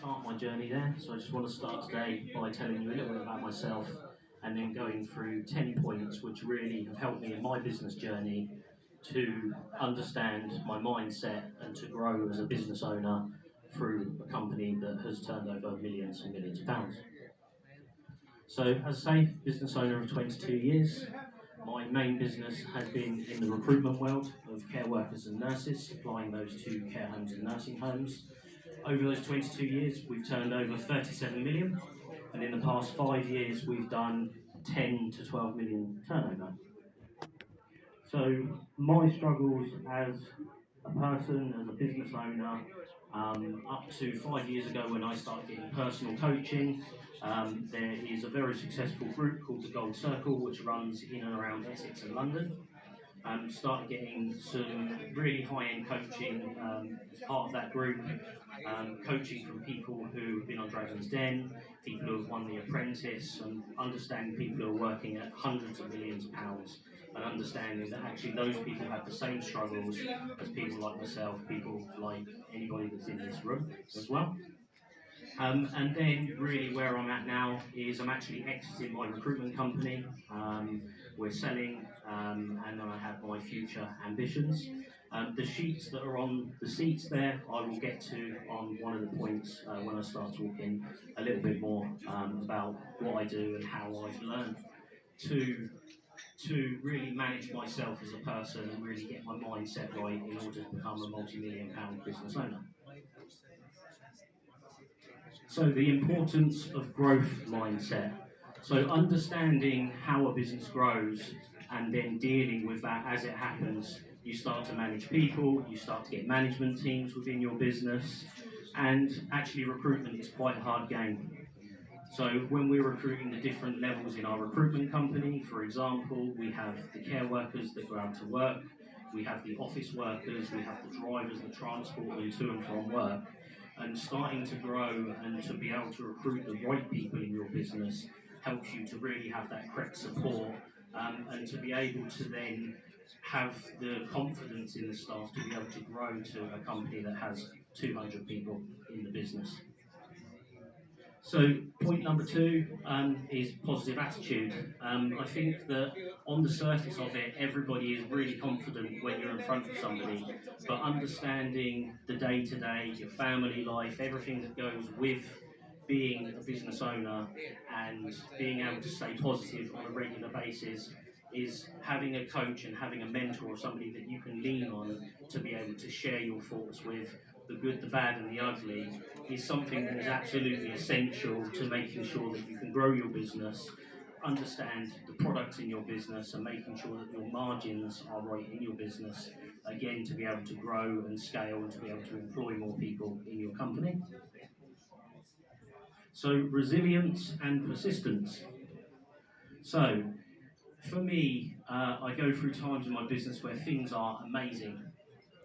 start my journey there. So I just want to start today by telling you a little bit about myself and then going through 10 points which really have helped me in my business journey to understand my mindset and to grow as a business owner through a company that has turned over millions and millions of pounds. So, as I say, business owner of 22 years. My main business has been in the recruitment world of care workers and nurses, supplying those to care homes and nursing homes. Over those 22 years, we've turned over 37 million, and in the past 5 years, we've done 10 to 12 million turnover. So, my struggles as a person, as a business owner, up to 5 years ago when I started getting personal coaching, there is a very successful group called the Gold Circle, which runs in and around Essex and London. Started getting some really high-end coaching as part of that group, coaching from people who have been on Dragon's Den, people who have won The Apprentice, and understanding people who are working at hundreds of millions of pounds, and understanding that actually those people have the same struggles as people like myself, people like anybody that's in this room as well. And then really where I'm at now is I'm actually exiting my recruitment company. We're selling, and then I have my future ambitions. The sheets that are on the seats there, I will get to on one of the points when I start talking a little bit more about what I do and how I've learned to really manage myself as a person and really get my mindset right in order to become a multi-million pound business owner. So the importance of growth mindset. So understanding how a business grows and then dealing with that as it happens. You start to manage people, you start to get management teams within your business, and actually recruitment is quite a hard game. So when we're recruiting the different levels in our recruitment company, for example, we have the care workers that go out to work, we have the office workers, we have the drivers that transport them to and from work, and starting to grow and to be able to recruit the right people in your business helps you to really have that correct support, and to be able to then have the confidence in the staff to be able to grow to a company that has 200 people in the business. So point number two is positive attitude. I think that on the surface of it, everybody is really confident when you're in front of somebody, but understanding the day-to-day, your family life, everything that goes with being a business owner and being able to stay positive on a regular basis is having a coach and having a mentor or somebody that you can lean on to be able to share your thoughts with. The good, the bad and the ugly is something that is absolutely essential to making sure that you can grow your business, understand the products in your business and making sure that your margins are right in your business, again to be able to grow and scale and to be able to employ more people in your company. So resilience and persistence. So for me, I go through times in my business where things are amazing,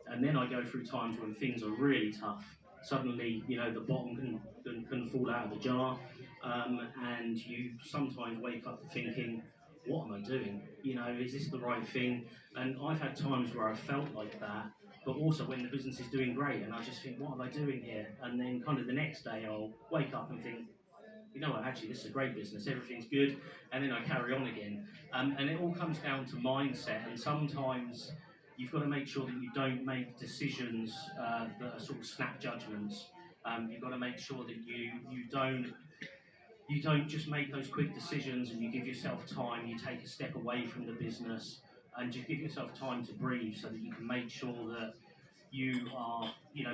and then I go through times when things are really tough. Suddenly, the bottom can fall out of the jar, and you sometimes wake up thinking, what am I doing? Is this the right thing? And I've had times where I felt like that, but also when the business is doing great, and I just think, what am I doing here? And then kind of the next day I'll wake up and think, actually, this is a great business, everything's good, and then I carry on again. And it all comes down to mindset, and sometimes you've got to make sure that you don't make decisions that are sort of snap judgments. You've got to make sure that you don't just make those quick decisions and you give yourself time, you take a step away from the business and just give yourself time to breathe so that you can make sure that you are,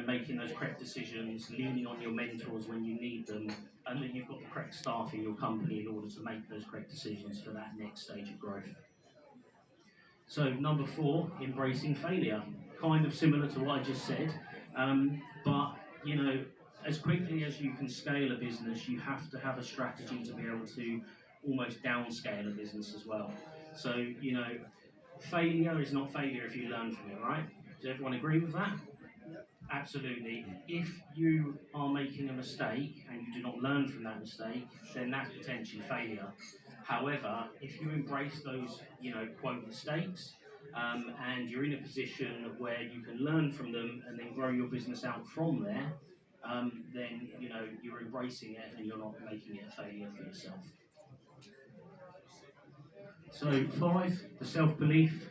making those correct decisions, leaning on your mentors when you need them, and that you've got the correct staff in your company in order to make those correct decisions for that next stage of growth. So number four, embracing failure. Kind of similar to what I just said, but as quickly as you can scale a business, you have to have a strategy to be able to almost downscale a business as well. So failure is not failure if you learn from it, right? Does everyone agree with that? Absolutely. If you are making a mistake and you do not learn from that mistake, then that's potentially failure. However, if you embrace those, quote mistakes, and you're in a position where you can learn from them and then grow your business out from there, then you're embracing it and you're not making it a failure for yourself. So 5, the self-belief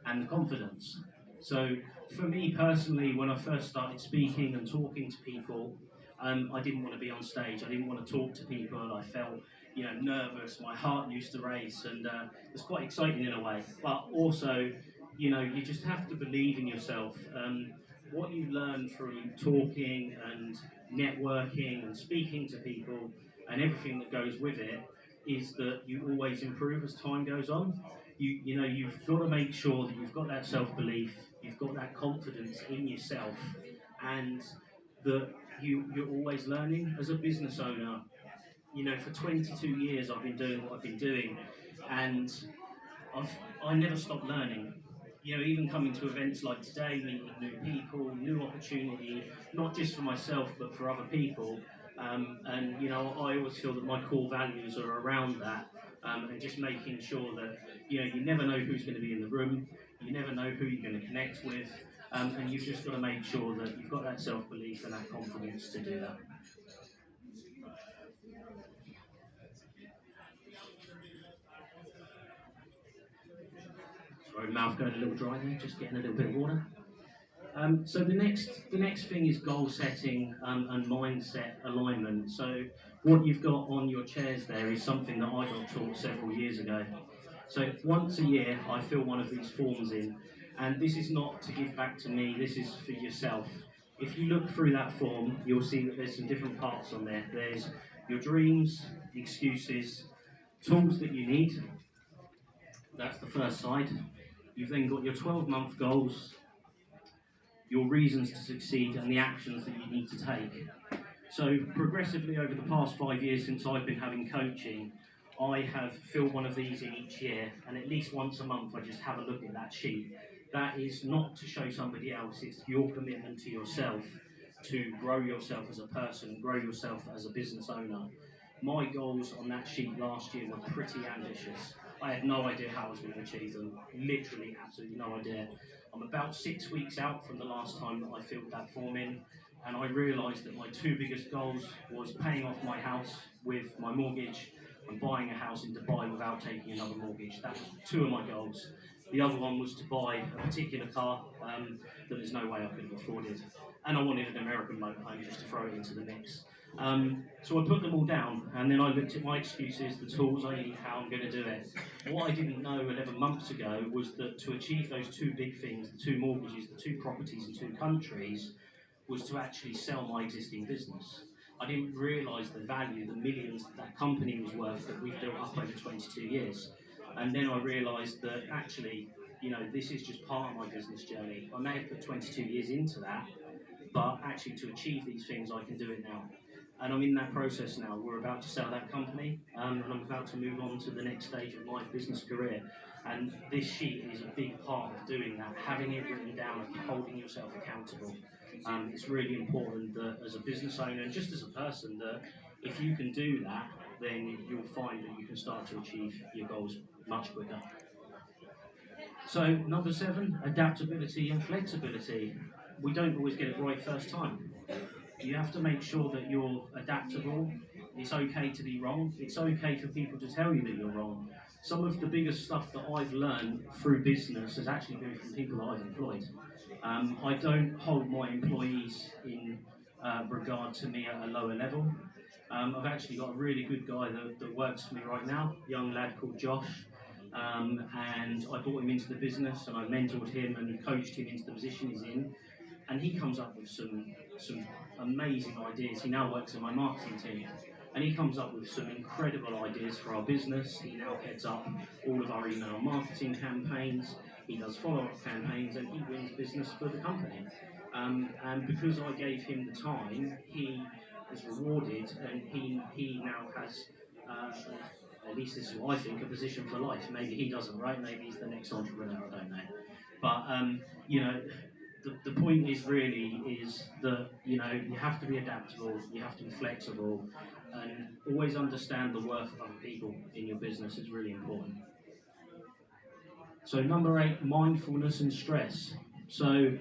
and the confidence. So for me personally, when I first started speaking and talking to people, I didn't want to be on stage. I didn't want to talk to people. I felt, nervous. My heart used to race, and it was quite exciting in a way. But also, you just have to believe in yourself. What you learn from talking and networking and speaking to people and everything that goes with it is that you always improve as time goes on. You've got to make sure that you've got that self-belief, you've got that confidence in yourself, and that you're always learning as a business owner. For 22 years I've been doing what I've been doing, and I never stopped learning. Even coming to events like today, meeting new people, new opportunity, not just for myself but for other people. And I always feel that my core values are around that, and just making sure that you never know who's going to be in the room, you never know who you're going to connect with, and you've just got to make sure that you've got that self-belief and that confidence to do that. Sorry, mouth going a little dry there, just getting a little bit of water. So the next thing is goal setting, and mindset alignment. So what you've got on your chairs there is something that I got taught several years ago. So once a year I fill one of these forms in, and this is not to give back to me, this is for yourself. If you look through that form, you'll see that there's some different parts on there. There's your dreams, excuses, tools that you need. That's the first side. You've then got your 12-month goals, your reasons to succeed, and the actions that you need to take. So progressively over the past 5 years since I've been having coaching, I have filled one of these in each year, and at least once a month I just have a look at that sheet. That is not to show somebody else, it's your commitment to yourself to grow yourself as a person, grow yourself as a business owner. My goals on that sheet last year were pretty ambitious. I had no idea how I was going to achieve them, literally absolutely no idea. I'm about 6 weeks out from the last time that I filled that form in, and I realised that my 2 biggest goals was paying off my house with my mortgage and buying a house in Dubai without taking another mortgage. That was 2 of my goals. The other one was to buy a particular car that there's no way I could have afforded. And I wanted an American motorhome just to throw it into the mix. So I put them all down, and then I looked at my excuses, the tools I need, how I'm going to do it. What I didn't know 11 months ago was that to achieve those 2 big things, the 2 mortgages, the 2 properties in 2 countries, was to actually sell my existing business. I didn't realise the value, the millions that company was worth that we've built up over 22 years. And then I realised that actually, this is just part of my business journey. I may have put 22 years into that, but actually to achieve these things, I can do it now. And I'm in that process now. We're about to sell that company, and I'm about to move on to the next stage of my business career. And this sheet is a big part of doing that, having it written down and holding yourself accountable. It's really important that as a business owner and just as a person, that if you can do that, then you'll find that you can start to achieve your goals much quicker. So number 7, adaptability and flexibility. We don't always get it right first time. You have to make sure that you're adaptable. It's okay to be wrong. It's okay for people to tell you that you're wrong. Some of the biggest stuff that I've learned through business has actually been from people that I've employed. I don't hold my employees in regard to me at a lower level. I've actually got a really good guy that works for me right now, a young lad called Josh. And I brought him into the business, and I mentored him and coached him into the position he's in. And he comes up with some amazing ideas. He now works in my marketing team, and he comes up with some incredible ideas for our business. He now heads up all of our email marketing campaigns. He does follow-up campaigns, and he wins business for the company. And because I gave him the time, he was rewarded, and he now has, at least this is what I think, a position for life. Maybe he doesn't, right? Maybe he's the next entrepreneur, I don't know. But, the point is that you have to be adaptable, you have to be flexible, and always understand the worth of other people in your business is really important. So number 8, mindfulness and stress. So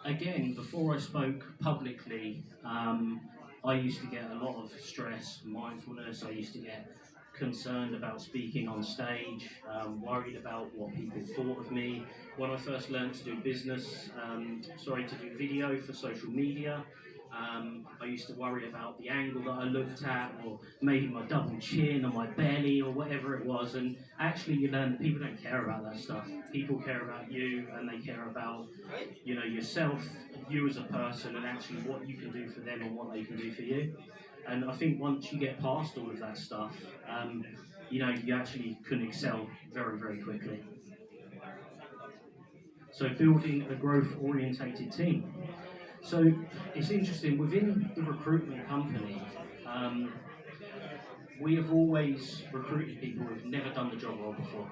Again, before I spoke publicly, I used to get a lot of stress, mindfulness. I used to get concerned about speaking on stage, worried about what people thought of me. When I first learned to do to do video for social media, I used to worry about the angle that I looked at, or maybe my double chin or my belly or whatever it was. And actually, you learn that people don't care about that stuff. People care about you, and they care about yourself, you as a person, and actually what you can do for them and what they can do for you. And I think once you get past all of that stuff, you actually can excel very, very quickly. So building a growth orientated team. So it's interesting, within the recruitment company, um, we have always recruited people who've never done the job role before.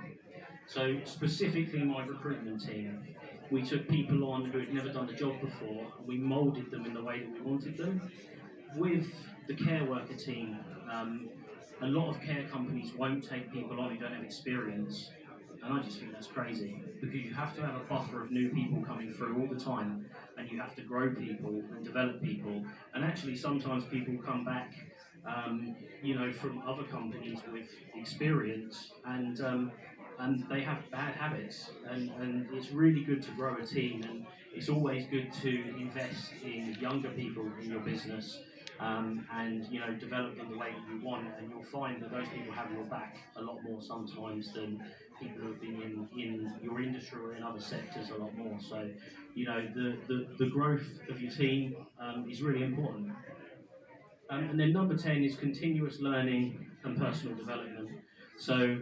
So specifically my recruitment team, we took people on who had never done the job before, and we moulded them in the way that we wanted them. With the care worker team, a lot of care companies won't take people on who don't have experience, and I just think that's crazy, because you have to have a buffer of new people coming through all the time, and you have to grow people and develop people, and actually sometimes people come back from other companies with experience, and they have bad habits, and it's really good to grow a team, and it's always good to invest in younger people in your business, and develop them the way that you want, and you'll find that those people have your back a lot more sometimes than people who have been in your industry or in other sectors a lot more. So the growth of your team is really important. And then number 10 is continuous learning and personal development. So,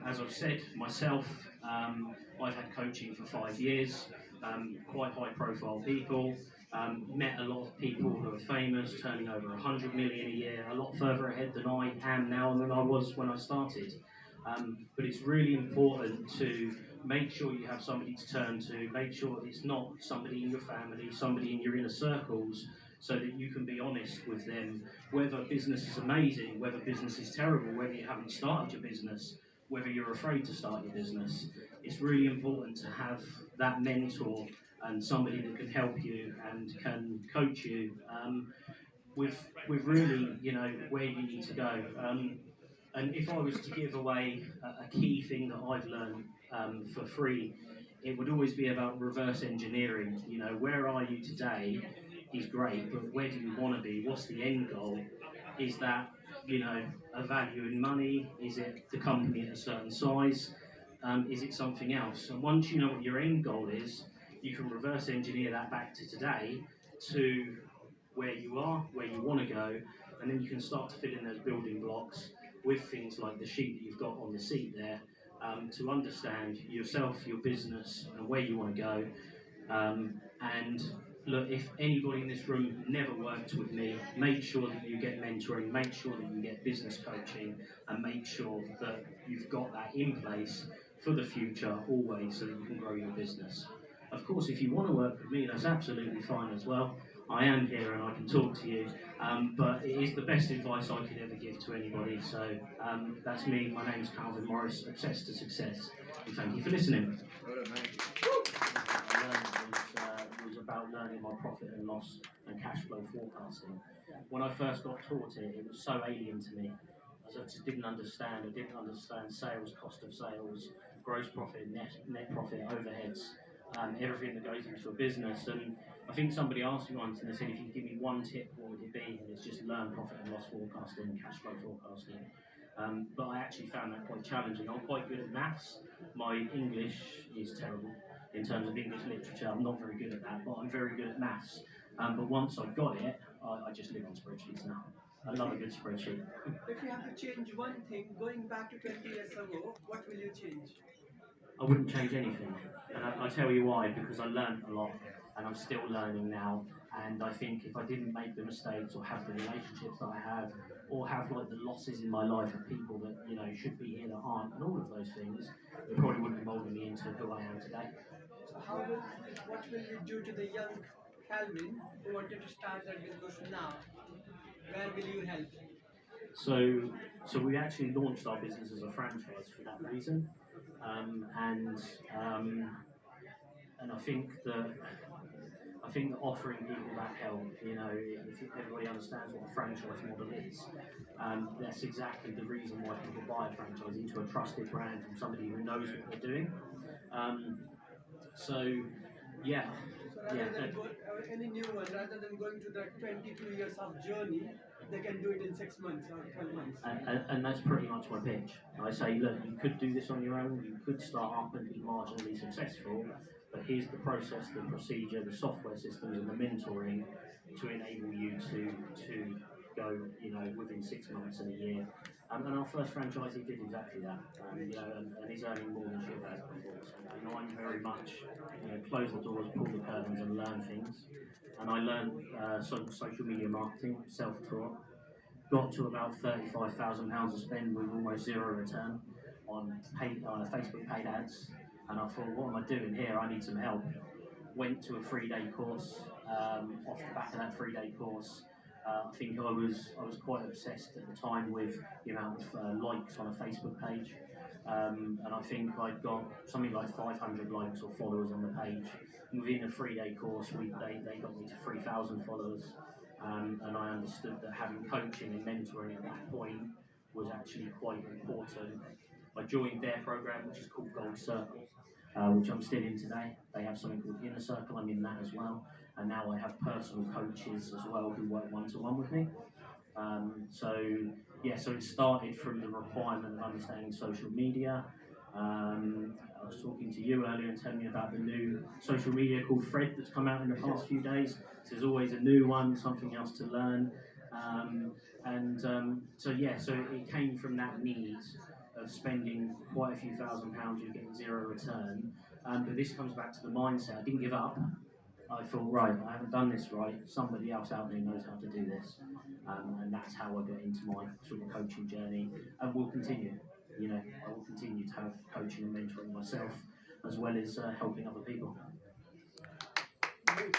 as I've said myself, I've had coaching for 5 years, quite high profile people, met a lot of people who are famous, turning over 100 million a year, a lot further ahead than I am now and than I was when I started. But it's really important to make sure you have somebody to turn to, make sure it's not somebody in your family, somebody in your inner circles, so that you can be honest with them, whether business is amazing, whether business is terrible, whether you haven't started your business, whether you're afraid to start your business. It's really important to have that mentor and somebody that can help you and can coach you with really, where you need to go. And if I was to give away a key thing that I've learned for free, it would always be about reverse engineering. Where are you today is great, but where do you want to be? What's the end goal? Is that, a value in money? Is it the company at a certain size? Is it something else? And once you know what your end goal is, you can reverse engineer that back to today, to where you are, where you want to go, and then you can start to fill in those building blocks with things like the sheet that you've got on the seat there, to understand yourself, your business, and where you want to go. And look, if anybody in this room never worked with me, make sure that you get mentoring, make sure that you get business coaching, and make sure that you've got that in place for the future always, so that you can grow your business. Of course, if you want to work with me, that's absolutely fine as well. I am here and I can talk to you, but it is the best advice I could ever give to anybody. So that's me. My name's Kalvin Morris, Obsessed to Success, and thank you for listening. Was about learning my profit and loss and cash flow forecasting. When I first got taught it, it was so alien to me. I just didn't understand. I didn't understand sales, cost of sales, gross profit, net profit, overheads, everything that goes into a business. And I think somebody asked me once, and they said, if you could give me one tip, what would it be? And it's just learn profit and loss forecasting, cash flow forecasting. But I actually found that quite challenging. I'm quite good at maths. My English is terrible in terms of English literature. I'm not very good at that, but I'm very good at maths. But once I've got it, I just live on spreadsheets now. I love a good spreadsheet. If you have to change one thing, going back to 20 years ago, what will you change? I wouldn't change anything. And I'll tell you why, because I learned a lot, and I'm still learning now. And I think if I didn't make the mistakes or have the relationships that I have, or have like the losses in my life of people that should be here that aren't, and all of those things, it probably wouldn't have molded me into who I am today. So what will you do to the young Kalvin who wanted to start their business now? Where will you help? So we actually launched our business as a franchise for that reason, and I think I think that offering people that help, if everybody understands what a franchise model is, that's exactly the reason why people buy a franchise, into a trusted brand from somebody who knows what they're doing. So, yeah. So rather than any new one, rather than going to that 22 years of journey, they can do it in 6 months or 12 months. And that's pretty much my pitch. I say, look, you could do this on your own, you could start up and be marginally successful, but here's the process, the procedure, the software systems, and the mentoring to enable you to go, within 6 months and a year. And our first franchisee did exactly that, and he's earning more than she has before. So, I'm very much, close the doors, pull the curtains, and learn things. And I learned social media marketing, self-taught. Got to about £35,000 to spend with almost zero return on Facebook paid ads, and I thought, what am I doing here? I need some help. Went to a 3-day course. Off the back of that 3-day course, I think I was quite obsessed at the time with the amount of likes on a Facebook page, and I think I got something like 500 likes or followers on the page. Within a 3-day course, they got me to 3,000 followers. And I understood that having coaching and mentoring at that point was actually quite important. I joined their program, which is called Gold Circle, which I'm still in today. They have something called Inner Circle, I'm in that as well. And now I have personal coaches as well who work one-to-one with me. So it started from the requirement of understanding social media. I was talking to you earlier and telling you about the new social media called Fred that's come out in the past few days. So there's always a new one, something else to learn. So it came from that need of spending quite a few £1,000s, you're getting zero return. But this comes back to the mindset. I didn't give up. I thought, right, I haven't done this right. Somebody else out there knows how to do this. And that's how I got into my sort of coaching journey, and will continue. I will continue to have coaching and mentoring myself, as well as helping other people. Great.